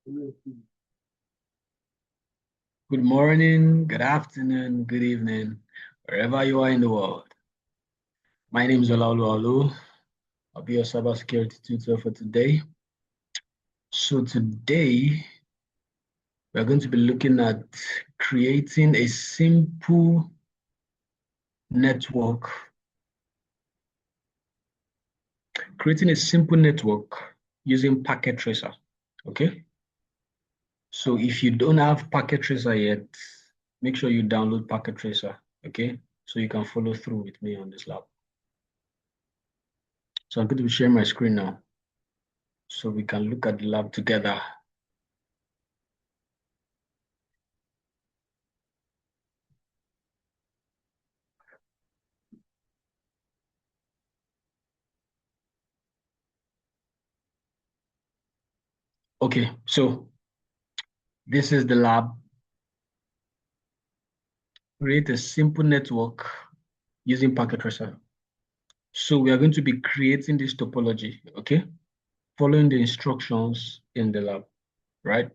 Good morning, good afternoon, good evening, wherever you are in the world. My name is Olaolu Alu. I'll be your cybersecurity tutor for today. So today, we're going to be looking at creating a simple network. Creating a simple network using Packet Tracer, okay? So if you don't have Packet Tracer yet, make sure you download Packet Tracer, okay? So you can follow through with me on this lab. So I'm going to be sharing my screen now so we can look at the lab together. Okay, so this is the lab. Create a simple network using Packet Tracer. So we are going to be creating this topology, okay? Following the instructions in the lab, right?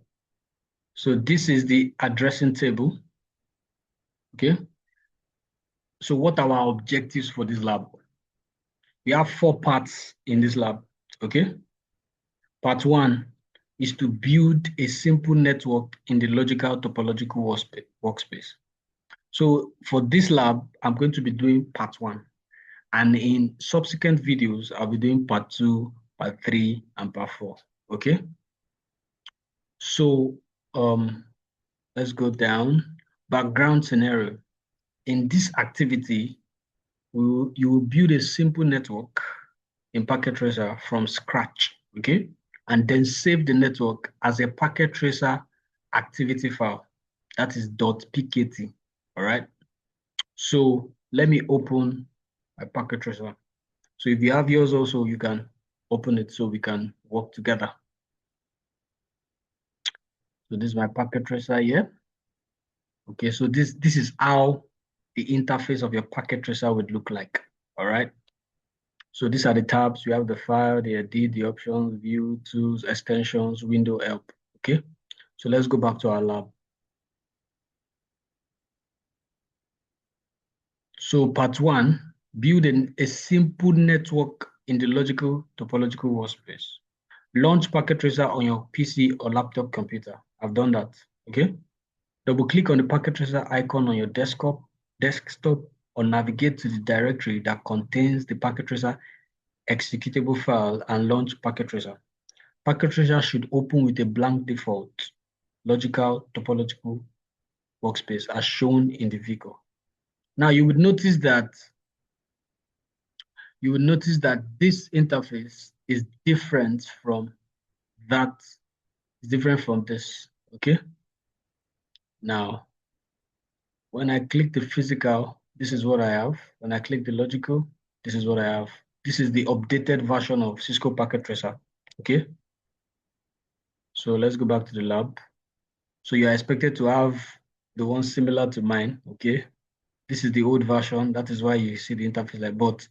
So this is the addressing table, okay? So what are our objectives for this lab? We have 4 parts in this lab, okay? Part 1 is to build a simple network in the logical topological workspace. So for this lab, I'm going to be doing part 1. And in subsequent videos, I'll be doing part 2, part 3, and part 4, okay? So let's go down. Background scenario. In this activity, you will build a simple network in Packet Tracer from scratch, okay? And then save the network as a Packet Tracer activity file. That is .pkt, all right? So let me open my Packet Tracer. So if you have yours also, you can open it so we can work together. So this is my Packet Tracer here. Okay, so this is how the interface of your Packet Tracer would look like, all right? So these are the tabs. You have the file, the edit, the options, view, tools, extensions, window, help, okay? So let's go back to our lab. So part 1, build a simple network in the logical topological workspace. Launch Packet Tracer on your PC or laptop computer. I've done that, okay? Double click on the Packet Tracer icon on your desktop, or navigate to the directory that contains the Packet Tracer executable file and launch Packet Tracer. Packet Tracer should open with a blank default logical topological workspace as shown in the vehicle. Now you would notice that this interface is different from that, is different from this, okay? Now, when I click the physical, this is what I have. When I click the logical, this is what I have. This is the updated version of Cisco Packet Tracer, okay? So let's go back to the lab. So you're expected to have the one similar to mine, okay? This is the old version. That is why you see the interface like, but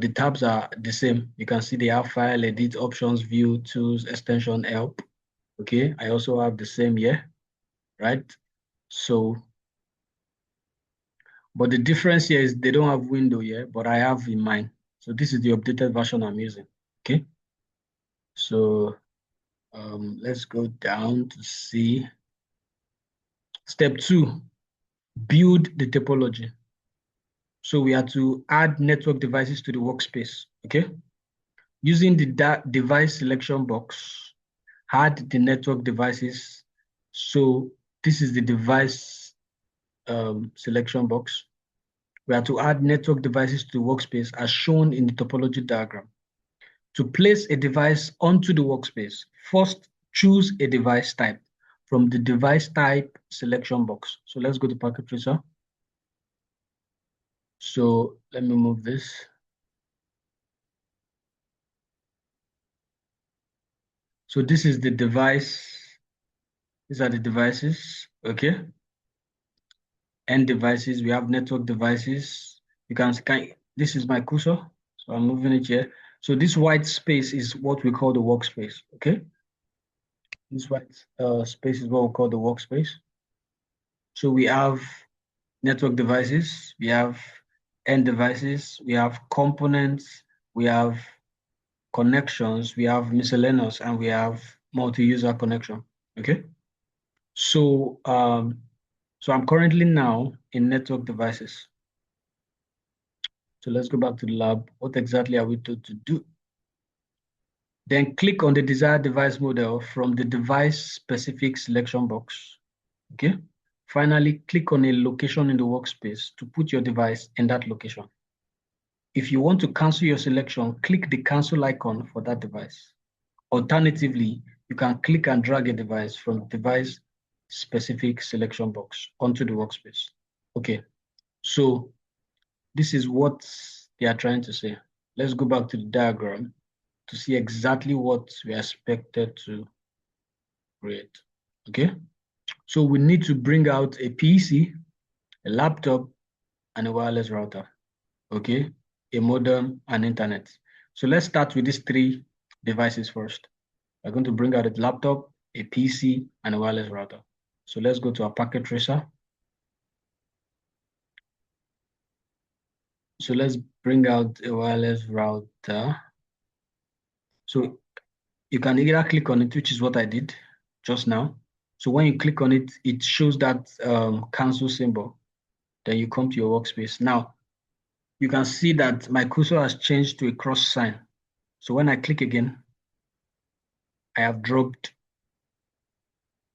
the tabs are the same. You can see they have file, edit, options, view, tools, extension, help. Okay, I also have the same here, right? So, but the difference here is they don't have window here, but I have in mine. So this is the updated version I'm using. Okay, so let's go down to see step 2, build the topology. So we have to add network devices to the workspace. Okay, using the device selection box, add the network devices. So this is the device selection box. We are to add network devices to the workspace as shown in the topology diagram. To place a device onto the workspace, first choose a device type from the device type selection box. So let's go to Packet Tracer. So let me move this. So this is the device. These are the devices, okay? End devices, we have network devices. You can this is my cursor, so I'm moving it here. So this white space is what we call the workspace, okay? This white space is what we call the workspace. So we have network devices, we have end devices, we have components, we have connections, we have miscellaneous, and we have multi-user connection. Okay. So so I'm currently now in network devices. So let's go back to the lab. What exactly are we told to do? Then click on the desired device model from the device specific selection box. Okay. Finally, click on a location in the workspace to put your device in that location. If you want to cancel your selection, click the cancel icon for that device. Alternatively, you can click and drag a device from the device specific selection box onto the workspace. Okay, so this is what they are trying to say. Let's go back to the diagram to see exactly what we are expected to create. Okay, so we need to bring out a PC, a laptop, and a wireless router. Okay, a modem and internet. So let's start with these three devices first. We're going to bring out a laptop, a PC, and a wireless router. So let's go to our packet tracer. So let's bring out a wireless router. So you can either click on it, which is what I did just now. So when you click on it, it shows that cancel symbol. Then you come to your workspace. Now, you can see that my cursor has changed to a cross sign. So when I click again, I have dropped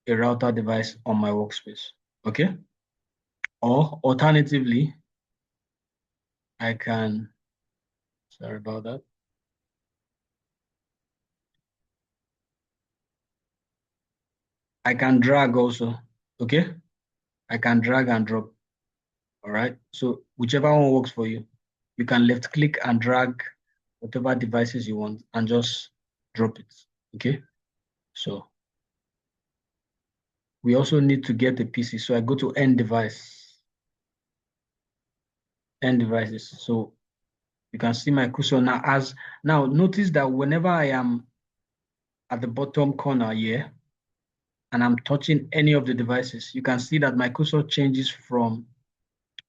a router device on my workspace. Okay. Or alternatively, I can, sorry about that. I can drag also. Okay. I can drag and drop. All right. So whichever one works for you, you can left click and drag whatever devices you want and just drop it. Okay. So we also need to get a PC. So I go to end device, end devices. So you can see my cursor now. As now, notice that whenever I am at the bottom corner here and I'm touching any of the devices, you can see that my cursor changes from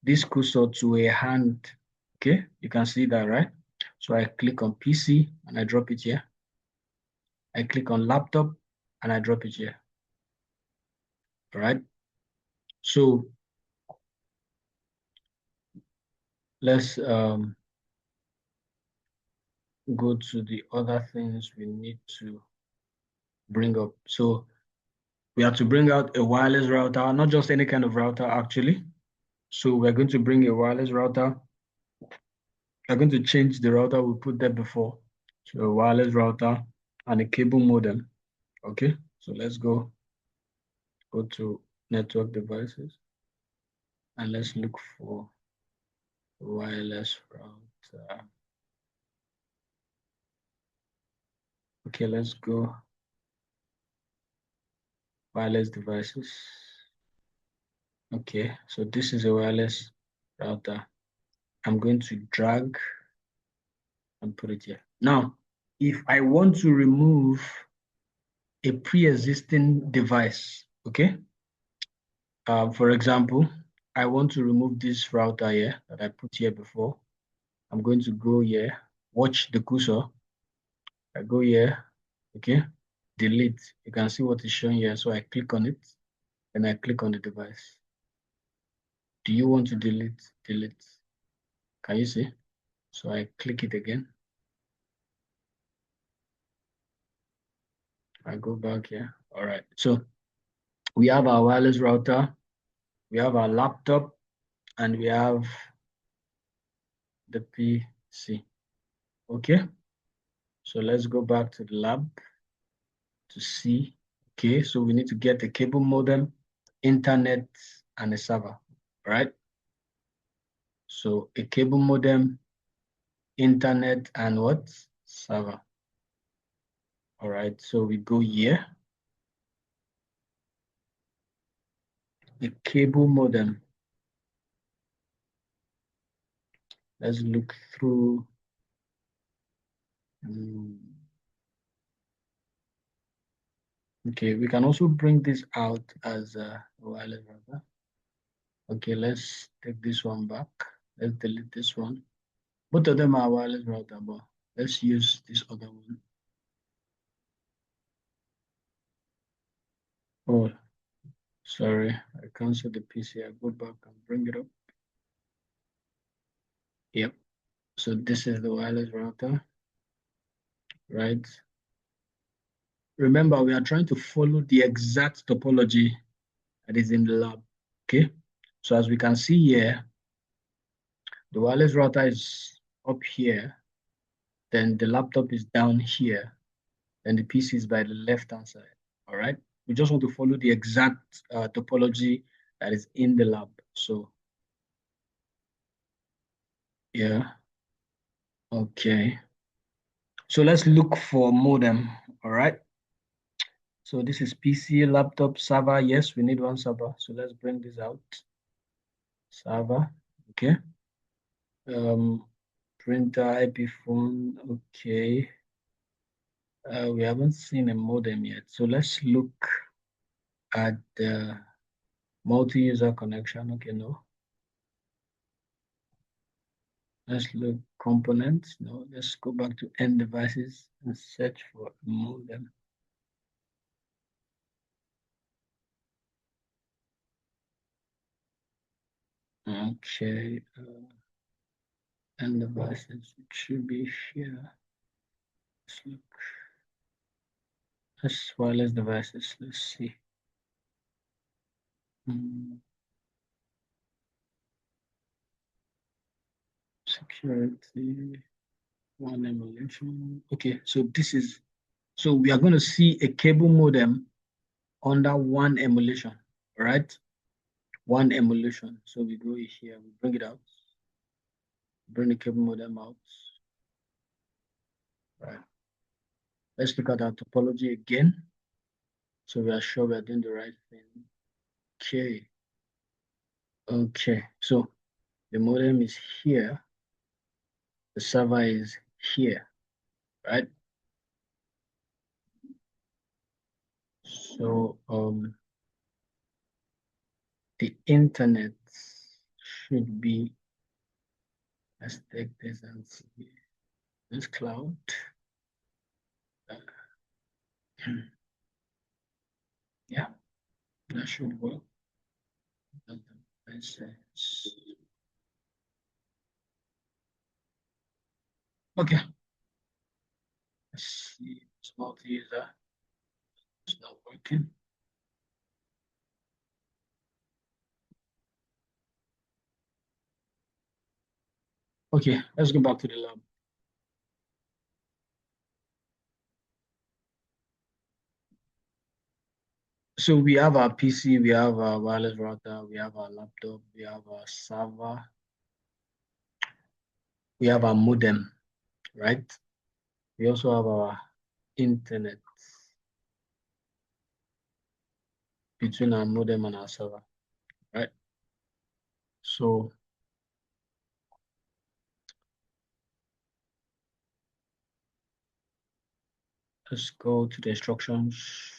this cursor to a hand. Okay, you can see that, right? So I click on PC and I drop it here. I click on laptop and I drop it here. All right. So let's go to the other things we need to bring up. So we have to bring out a wireless router, not just any kind of router actually. So we're going to bring a wireless router. We're going to change the router we put there before to a wireless router and a cable modem. Okay, so let's go to network devices and let's look for wireless router. Okay, let's go wireless devices. Okay, so this is a wireless router. I'm going to drag and put it here. Now, if I want to remove a pre-existing device, okay? For example, I want to remove this router here that I put here before. I'm going to go here, watch the cursor. I go here, okay? Delete. You can see what is showing here. So I click on it, and I click on the device. Do you want to delete? Delete. Can you see? So I click it again. I go back here. All right. So we have our wireless router, we have our laptop, and we have the PC. Okay. So let's go back to the lab to see. Okay. So we need to get a cable modem, internet, and a server. Right. So a cable modem, internet, and what? Server. All right. So we go here. The cable modem. Let's look through. Okay, we can also bring this out as a wireless router. Okay, let's take this one back. Let's delete this one. Both of them are wireless router, but let's use this other one. Oh, sorry, I canceled the PC. I go back and bring it up. Yep. So this is the wireless router, right? Remember, we are trying to follow the exact topology that is in the lab. Okay. So as we can see here, the wireless router is up here, then the laptop is down here, then the PC is by the left-hand side. All right. We just want to follow the exact topology that is in the lab. So yeah. Okay. So let's look for modem. All right. So this is PC, laptop, server. Yes, we need one server. So let's bring this out. Server. Okay. Um, printer, IP phone. Okay. We haven't seen a modem yet. So let's look at the multi-user connection. Okay, no. Let's look components. No, let's go back to end devices and search for a modem. Okay, end devices. It should be here. Let's look. Let's wireless devices. Let's see. Security, one emulation. Okay, so this is, so we are going to see a cable modem under one emulation, all right? One emulation. So we go here, we bring it out, bring the cable modem out. All right. Let's look at our topology again. So we are sure we are doing the right thing. Okay. Okay. So the modem is here. The server is here, right? So the internet should be, let's take this and see this cloud. Yeah, that should work. Okay, let's see. It's multi-user. It's not working. Okay, let's go back to the lab. So we have our PC, we have our wireless router, we have our laptop, we have our server, we have our modem, right? We also have our internet between our modem and our server, right? So let's go to the instructions.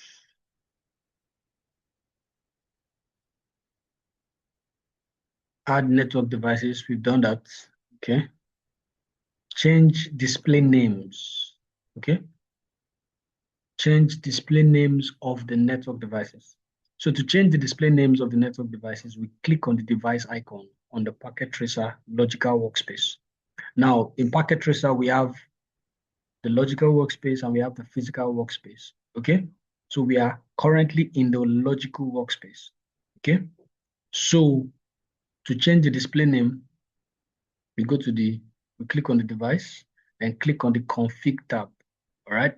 Add network devices, we've done that, okay? Change display names, okay? Change display names of the network devices. So to change the display names of the network devices, we click on the device icon on the Packet Tracer logical workspace. Now, in Packet Tracer, we have the logical workspace and we have the physical workspace, okay? So we are currently in the logical workspace, okay? So to change the display name, we click on the device and click on the config tab, all right?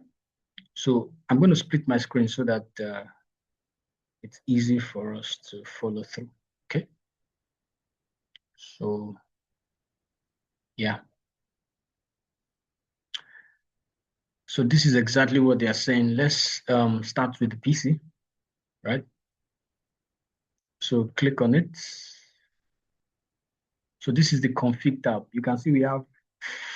So I'm going to split my screen so that it's easy for us to follow through, okay? So yeah. So this is exactly what they are saying. Let's start with the PC, right? So click on it. So this is the config tab. You can see we have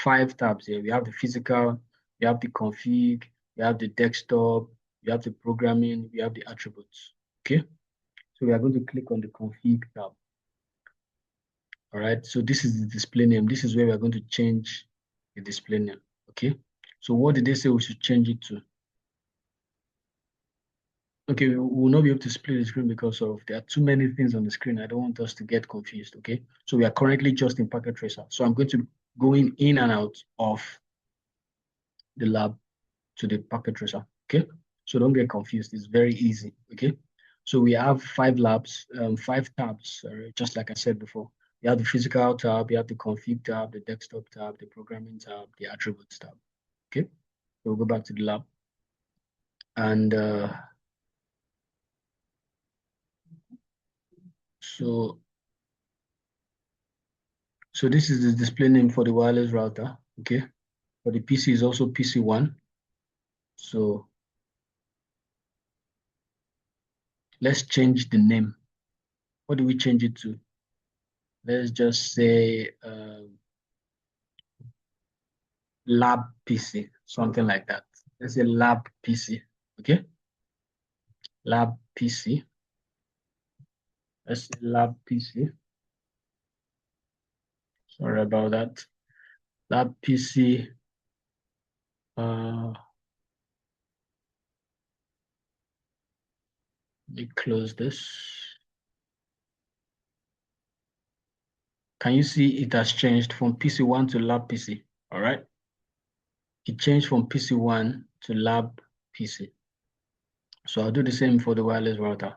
5 tabs here. We have the physical, we have the config, we have the desktop, you have the programming, you have the attributes. Okay, so we are going to click on the config tab. All right, so this is the display name. This is where we are going to change the display name. Okay, so what did they say we should change it to? Okay, we will not be able to split the screen because there are too many things on the screen. I don't want us to get confused. Okay, so we are currently just in Packet Tracer. So I'm going to go in and out of the lab to the Packet Tracer. Okay, so don't get confused. It's very easy. Okay, so we have 5 labs, 5 tabs, just like I said before. You have the physical tab, you have the config tab, the desktop tab, the programming tab, the attributes tab. Okay, so we'll go back to the lab. And so this is the display name for the wireless router. Okay, for the PC is also PC1. So let's change the name. What do we change it to? Let's just say lab PC, something like that. Let's say lab PC. Okay, lab PC. Let's say lab PC. Sorry about that. Lab PC. Let me close this. Can you see it has changed from PC1 to lab PC? All right. It changed from PC1 to lab PC. So I'll do the same for the wireless router.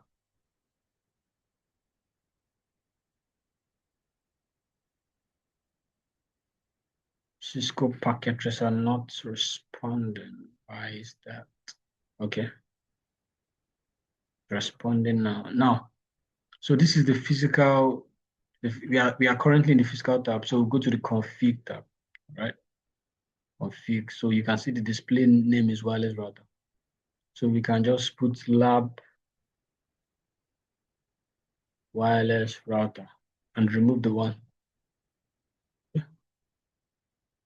Cisco packet tracer not responding. Why is that? Okay. Responding now. Now, so this is the physical, we are currently in the physical tab. So we'll go to the config tab, right? Config. So you can see the display name is wireless router. So we can just put lab wireless router and remove the one.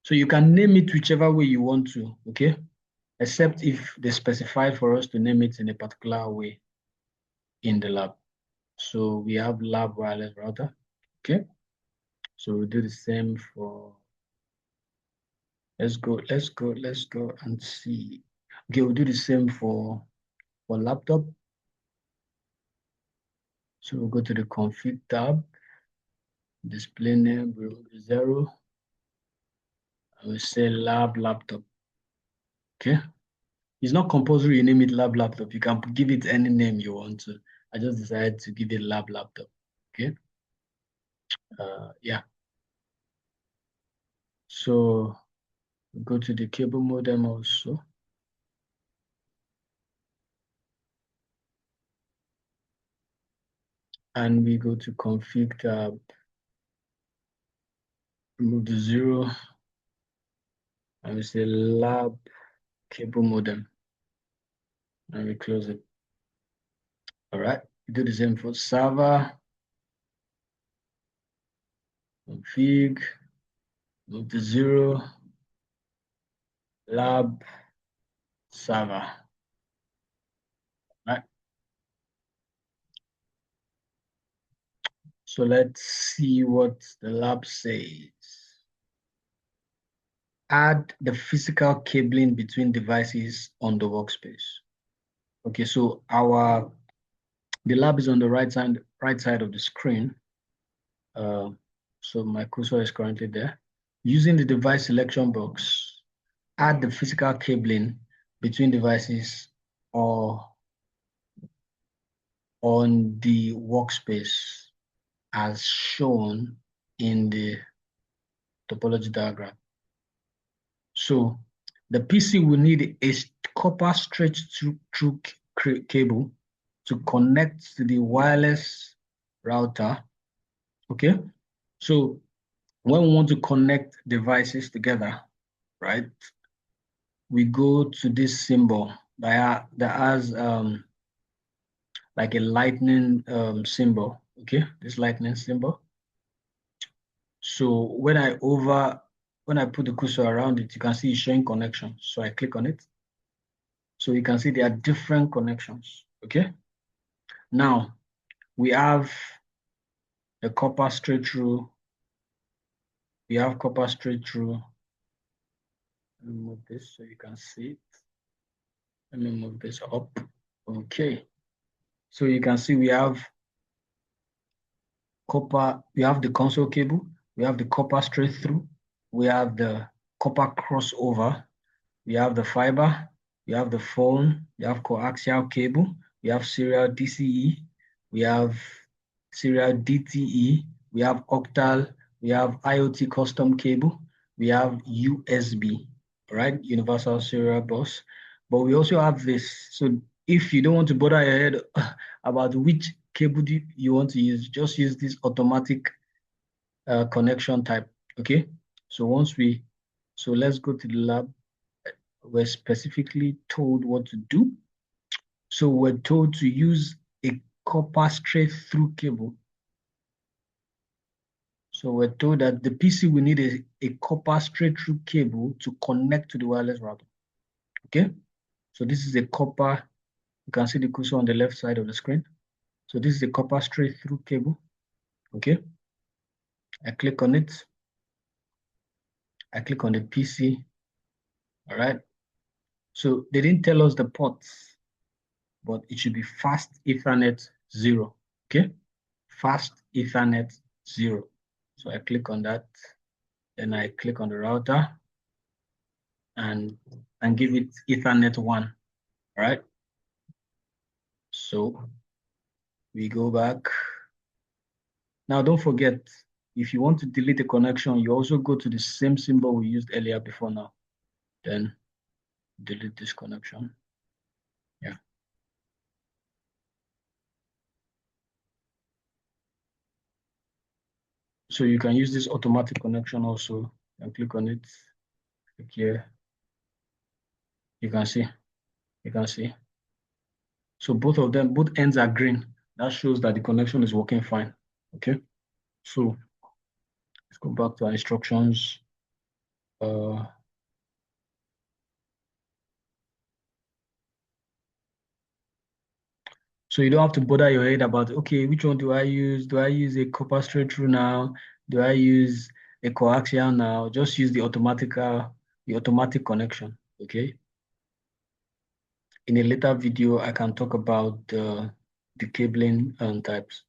So you can name it whichever way you want to, okay? Except if they specify for us to name it in a particular way in the lab. So we have lab wireless router, okay? So we'll do the same for, let's go and see. Okay, we'll do the same for laptop. So we'll go to the config tab, display name, we'll remove the 0. I will say lab laptop, okay? It's not compulsory you name it lab laptop. You can give it any name you want to. I just decided to give it lab laptop, okay? Yeah. So go to the cable modem also. And we go to config tab, remove the 0, and we say lab cable modem, and we close it. All right, we do the same for server, config, remove the 0, lab server. All right. So let's see what the lab says. Add the physical cabling between devices on the workspace. Okay, so the lab is on the right side of the screen. So my cursor is currently there. Using the device selection box, add the physical cabling between devices or on the workspace as shown in the topology diagram. So the PC will need a copper straight through cable to connect to the wireless router. Okay, so when we want to connect devices together, right, we go to this symbol that has like a lightning symbol. Okay, this lightning symbol. So when I put the cursor around it, you can see it's showing connection. So I click on it. So you can see there are different connections, okay? Now, we have the copper straight through. We have copper straight through. Let me move this so you can see it. Let me move this up. Okay. So you can see we have copper, we have the console cable, we have the copper straight through, we have the copper crossover, we have the fiber, we have the phone, we have coaxial cable, we have serial DCE, we have serial DTE, we have octal, we have IoT custom cable, we have USB, right? Universal serial bus. But we also have this. So if you don't want to bother your head about which cable you want to use, just use this automatic connection type, okay? So let's go to the lab. We're specifically told what to do. So we're told to use a copper straight through cable. So we're told that the PC will need a copper straight through cable to connect to the wireless router, okay? So this is a copper, you can see the cursor on the left side of the screen. So this is a copper straight through cable, okay? I click on it. I click on the PC, all right? So they didn't tell us the ports, but it should be fast Ethernet 0, okay? Fast Ethernet 0. So I click on that, then I click on the router and give it Ethernet 1, all right? So we go back. Now don't forget, if you want to delete a connection, you also go to the same symbol we used earlier before now. Then delete this connection. Yeah. So you can use this automatic connection also and click on it. Click here. You can see. So both of them, both ends are green. That shows that the connection is working fine. Okay. So let's go back to our instructions. So you don't have to bother your head about, okay, which one do I use? Do I use a copper straight through now? Do I use a coaxial now? Just use the automatic connection, okay? In a later video, I can talk about the cabling types.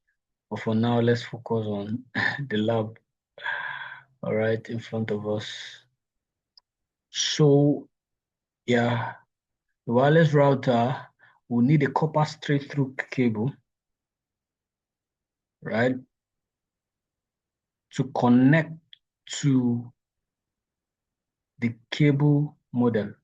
But for now, let's focus on the lab, all right, in front of us. So, yeah, the wireless router will need a copper straight through cable, right, to connect to the cable modem.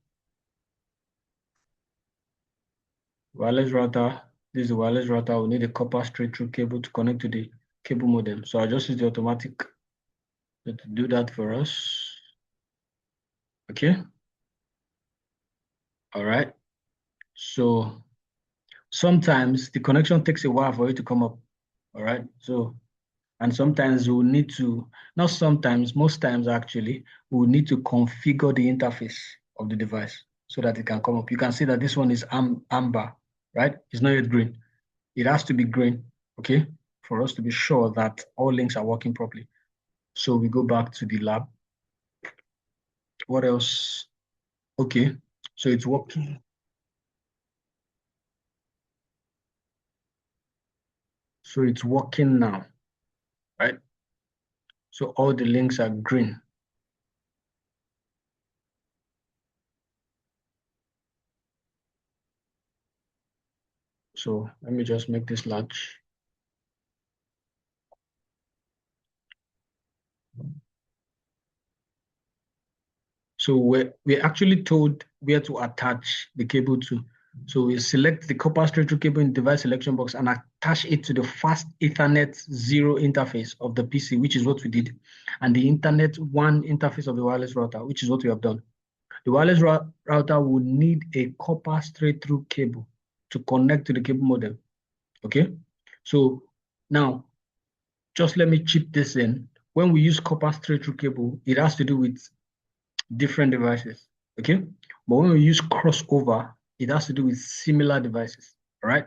Wireless router, this is the wireless router. We need a copper straight through cable to connect to the cable modem. So I just use the automatic to do that for us. Okay. All right. So sometimes the connection takes a while for it to come up. All right. So, and sometimes we'll need to, not sometimes, most times actually, we'll need to configure the interface of the device so that it can come up. You can see that this one is amber, right? It's not yet green. It has to be green, okay, for us to be sure that all links are working properly. So we go back to the lab. What else? Okay, so it's working. So it's working now, right? So all the links are green. So let me just make this large. So we're actually told where to attach the cable to. So we select the copper straight through cable in device selection box and attach it to the fast Ethernet 0 interface of the PC, which is what we did, and the Internet 1 interface of the wireless router, which is what we have done. The wireless router will need a copper straight through cable to connect to the cable modem. Okay, so now just let me chip this in. When we use copper straight through cable, it has to do with different devices. Okay, but when we use crossover, it has to do with similar devices, all right?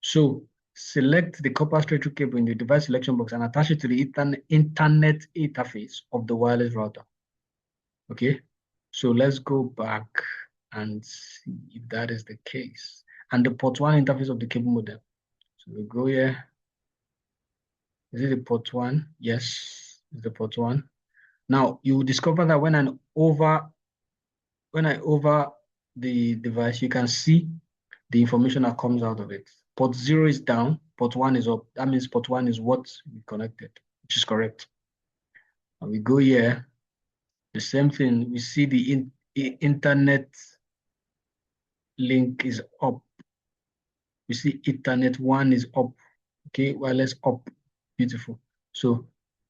So select the copper straight-through cable in the device selection box and attach it to the internet interface of the wireless router. Okay, so let's go back and see if that is the case. And the port 1 interface of the cable modem. So we go here. Is it the port 1? Yes, it's the port 1. Now you will discover that when I over the device, you can see the information that comes out of it. Port 0 is down, port 1 is up. That means port 1 is what we connected, which is correct. And we go here, the same thing, we see the internet link is up. We see Ethernet 1 is up, okay, wireless up, beautiful. So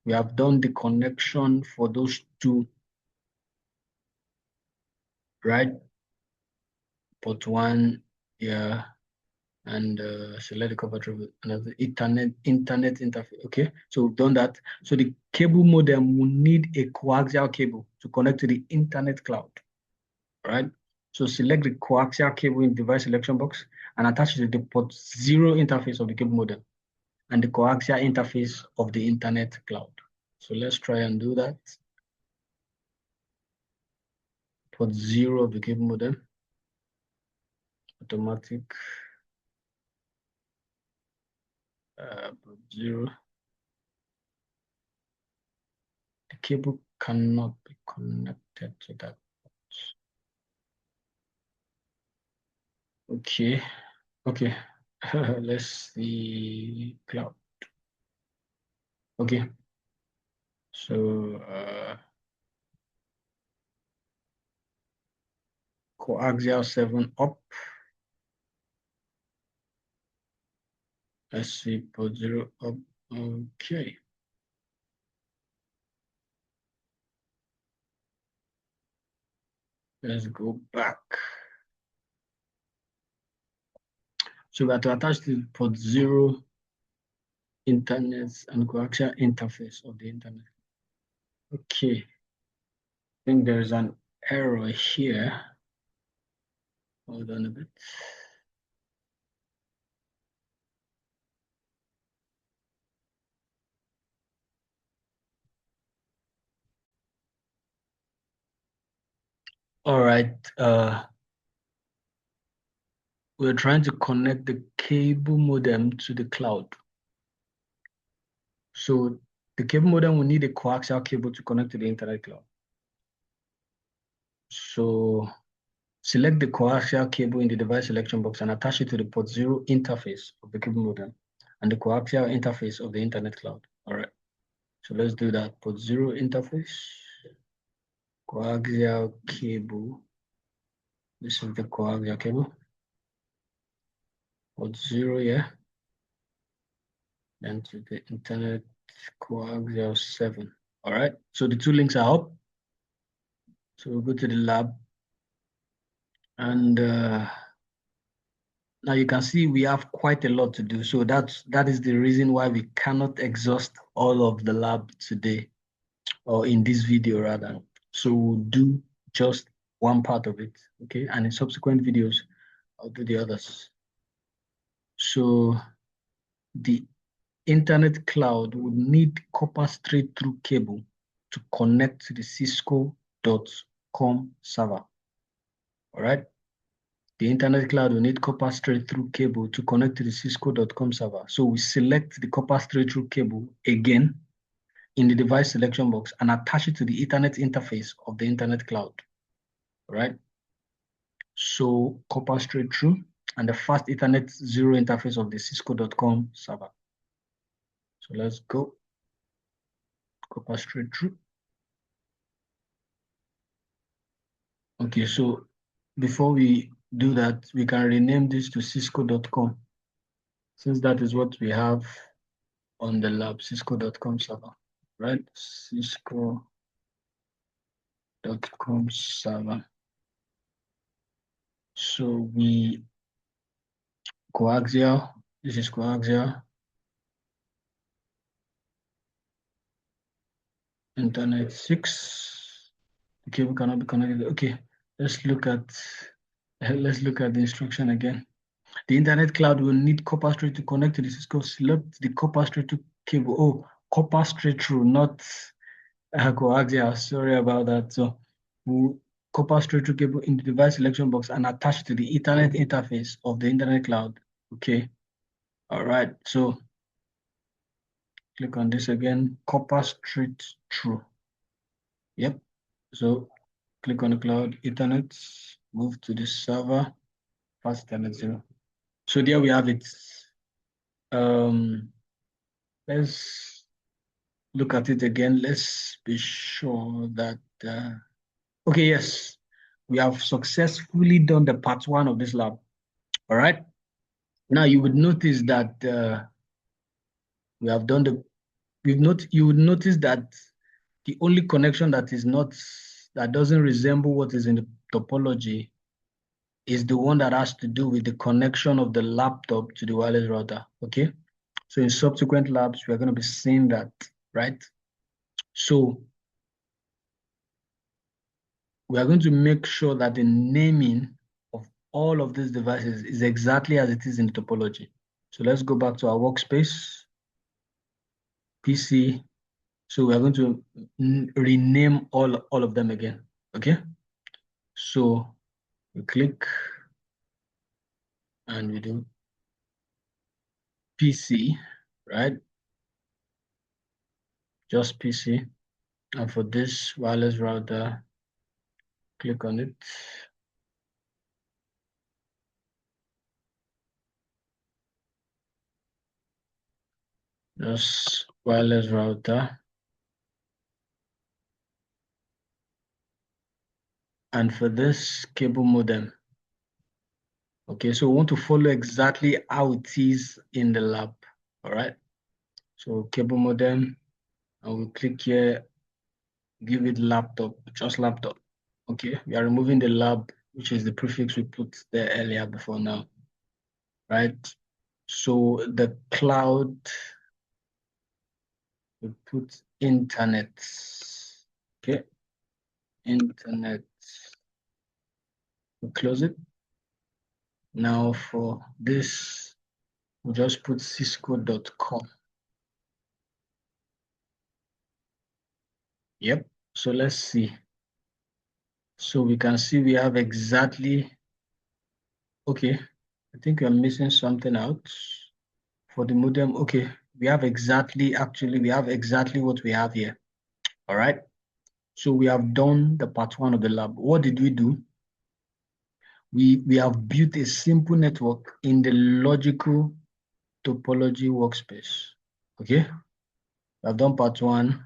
we have done the connection for those two, right? Port 1, yeah, and select the cover through another internet interface. Okay, so we've done that. So the cable modem will need a coaxial cable to connect to the internet cloud. Right? So select the coaxial cable in device selection box and attach it to the port 0 interface of the cable modem and the coaxial interface of the internet cloud. So let's try and do that. Port 0 of the cable modem, automatic, port 0. The cable cannot be connected to that. Okay, okay. Let's see cloud. Okay, so coaxial 7 up. Let's see port 0 up. Okay. Let's go back. So we have to attach the port 0 internet and coaxial interface of the internet. Okay. I think there's an error here. Hold on a bit. All right. We're trying to connect the cable modem to the cloud. So the cable modem will need a coaxial cable to connect to the internet cloud. So select the coaxial cable in the device selection box and attach it to the port 0 interface of the cable modem and the coaxial interface of the internet cloud. All right. So let's do that. Port 0 interface, coaxial cable. This is the coaxial cable. Port 0, yeah. And to the internet coaxial 7. All right. So the two links are up. So we'll go to the lab. And now you can see we have quite a lot to do. So that is the reason why we cannot exhaust all of the lab today, or in this video rather. So we'll do just one part of it, okay? And in subsequent videos, I'll do the others. So the internet cloud would need copper straight-through cable to connect to the cisco.com server, all right? The internet cloud will need copper straight-through cable to connect to the cisco.com server. So we select the copper straight-through cable again in the device selection box and attach it to the Ethernet interface of the internet cloud, all right? So copper straight-through and the fast Ethernet 0 interface of the cisco.com server. So let's go, copper straight-through. Okay, so before we do that, we can rename this to cisco.com, since that is what we have on the lab, cisco.com server, right? Cisco.com server. So we coaxial, this is coaxial, internet 6. The cable cannot be connected. Okay, let's look at Let's look at the instruction again. The internet cloud will need copper straight to connect to the Cisco. Select the copper straight to cable. Oh, copper straight through, not coaxial. Sorry about that. So, copper straight through cable in the device selection box and attach to the Ethernet interface of the internet cloud. Okay. All right. So, click on this again. Copper straight through. Yep. So, click on the cloud, Ethernet, move to the server, fast Ethernet 0. So there we have it. Let's look at it again. Let's be sure that, okay, yes, we have successfully done the part 1 of this lab. All right. Now you would notice that we have done the, you would notice that the only connection that is not, that doesn't resemble what is in the topology is the one that has to do with the connection of the laptop to the wireless router, okay? So in subsequent labs, we are going to be seeing that, right? So we are going to make sure that the naming of all of these devices is exactly as it is in the topology. So let's go back to our workspace, PC. So we are going to rename all of them again, okay? So we click and we do PC, right? Just PC. And for this wireless router, click on it. Just wireless router. And for this cable modem. Okay, so we want to follow exactly how it is in the lab. All right. So cable modem, and we click here, give it laptop, just laptop. Okay, we are removing the lab, which is the prefix we put there earlier before now. Right. So the cloud, we put internet. Okay, internet. We close it. Now for this, we just put cisco.com. Yep. So let's see. So we can see we have exactly, okay, I think we are missing something out for the modem. Okay, we have exactly, actually, we have exactly what we have here. All right. So we have done the part 1 of the lab. What did we do? We have built a simple network in the logical topology workspace. Okay. We have done part 1,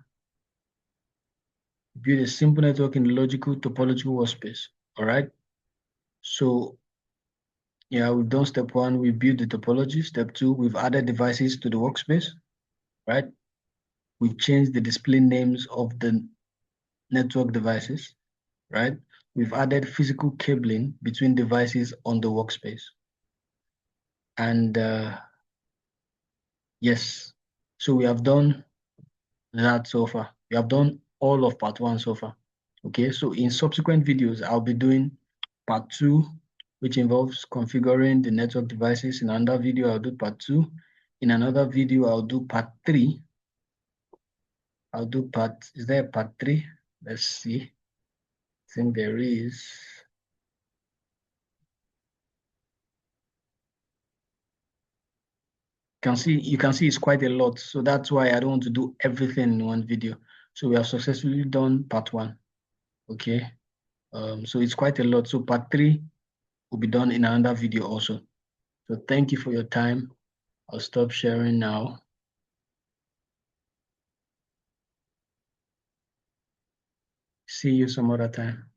build a simple network in the logical topology workspace. All right. So yeah, we've done step 1, we built the topology. Step 2, we've added devices to the workspace, right? We've changed the display names of the network devices, right? We've added physical cabling between devices on the workspace. And yes, so we have done that so far. We have done all of part 1 so far. Okay, so in subsequent videos, I'll be doing part 2, which involves configuring the network devices. In another video, I'll do part 2. In another video, I'll do part 3. Is there a part 3? Let's see. I think there is. You can see it's quite a lot. So that's why I don't want to do everything in one video. So we have successfully done part 1. Okay. So it's quite a lot. So part 3 will be done in another video also. So thank you for your time. I'll stop sharing now. See you some other time.